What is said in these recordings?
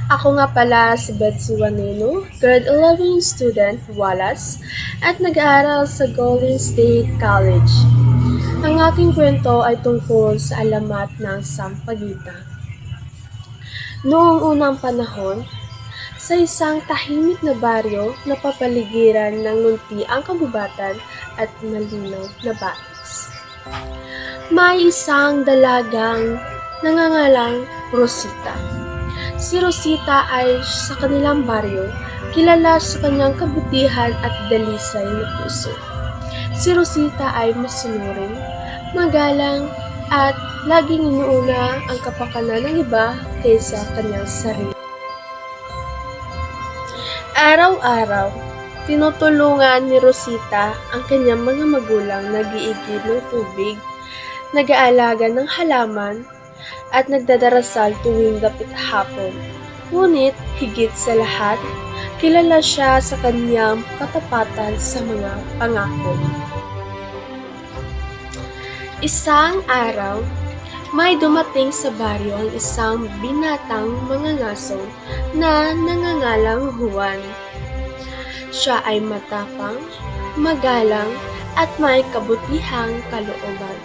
Ako nga pala si Betsy Wanino, grade 11 student, Wallace, at nag-aaral sa Golden State College. Ang aking kwento ay tungkol sa alamat ng Sampaguita. Noong unang panahon, sa isang tahimik na baryo na papaligiran ng luntiang kagubatan at malinaw na batis. May isang dalagang nangangalang Rosita. Si Rosita ay sa kanilang baryo kilala sa kanyang kabutihan at dalisay na puso. Si Rosita ay masunurin, magalang, at laging inuuna ang kapakanan ng iba kaysa kanyang sarili. Araw-araw, tinutulungan ni Rosita ang kanyang mga magulang nag-iigib ng tubig, nag-aalaga ng halaman, at nagdadarasal tuwing dapit hapon. Ngunit, higit sa lahat, kilala siya sa kanyang katapatan sa mga pangako. Isang araw, may dumating sa baryo ang isang binatang mangangaso na nangangalang Juan. Siya ay matapang, magalang, at may kabutihang kalooban.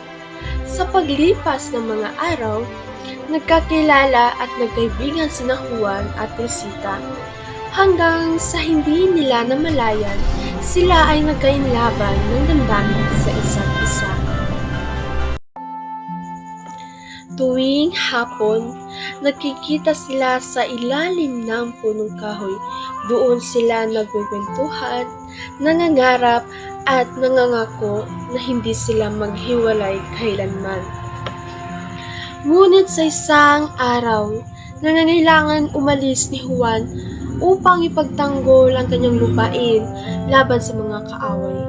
Sa paglipas ng mga araw, nagkakilala at nagkaibigan sina Juan at Rosita hanggang sa hindi nila namalayan sila ay nagkainlaban ng damdamin sa isa't isa. Tuwing hapon, nagkikita sila sa ilalim ng punong kahoy. Doon sila nagkukwentuhan, nangangarap at nangangako na hindi sila maghiwalay kailanman. Ngunit sa isang araw, nangangailangan umalis ni Juan upang ipagtanggol ang kanyang lupain laban sa mga kaaway.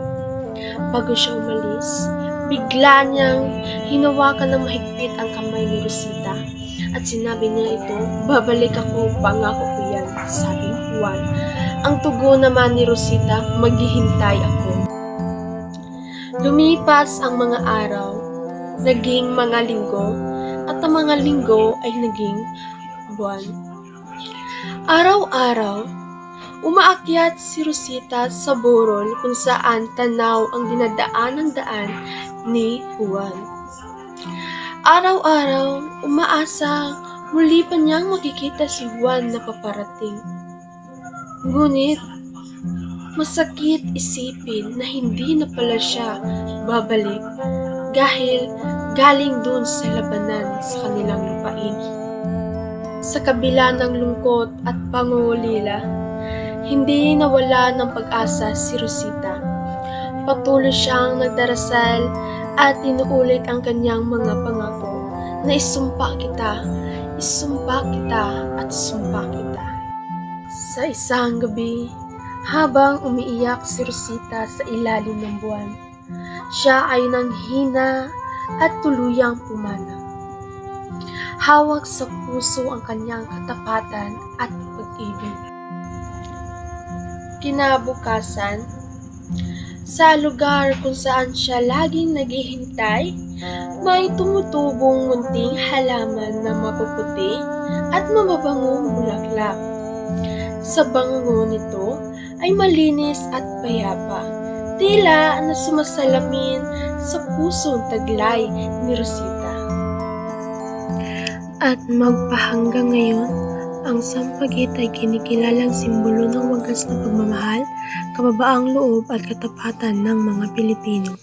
Bago siya umalis, bigla niyang hinawakan ng mahigpit ang kamay ni Rosita at sinabi niya ito, "Babalik ako, pangako ko yan," sabi ni Juan. Ang tugon naman ni Rosita, "Maghihintay ako." Lumipas ang mga araw, naging mga linggo, at ang mga linggo ay naging buwan. Araw-araw, umaakyat si Rosita sa burol kung saan tanaw ang dinadaan ng daan ni Juan. Araw-araw, umaasa muli pa niyang makikita si Juan na paparating. Ngunit, masakit isipin na hindi na pala siya babalik dahil galing dun sa labanan sa kanilang lupain. Sa kabila ng lungkot at pangungulila, hindi nawala ng pag-asa si Rosita. Patuloy siyang nagdarasal at inuulit ang kanyang mga pangako na isumpa kita, at sumpa kita. Sa isang gabi, habang umiiyak si Rosita sa ilalim ng buwan, siya ay nanghina at tuluyang pumanaw. Hawak sa puso ang kanyang katapatan at pag-ibig. Kinabukasan, sa lugar kung saan siya laging naghihintay, may tumutubong munting halaman na mapuputi at mababangong bulaklak. Sa bango nito ay malinis at payapa, tila na sumasalamin sa pusong taglay ni Rosita. At magpahanggang ngayon, ang Sampaguita ay kinikilalang simbolo ng wagas na pagmamahal, kababaang loob at katapatan ng mga Pilipino.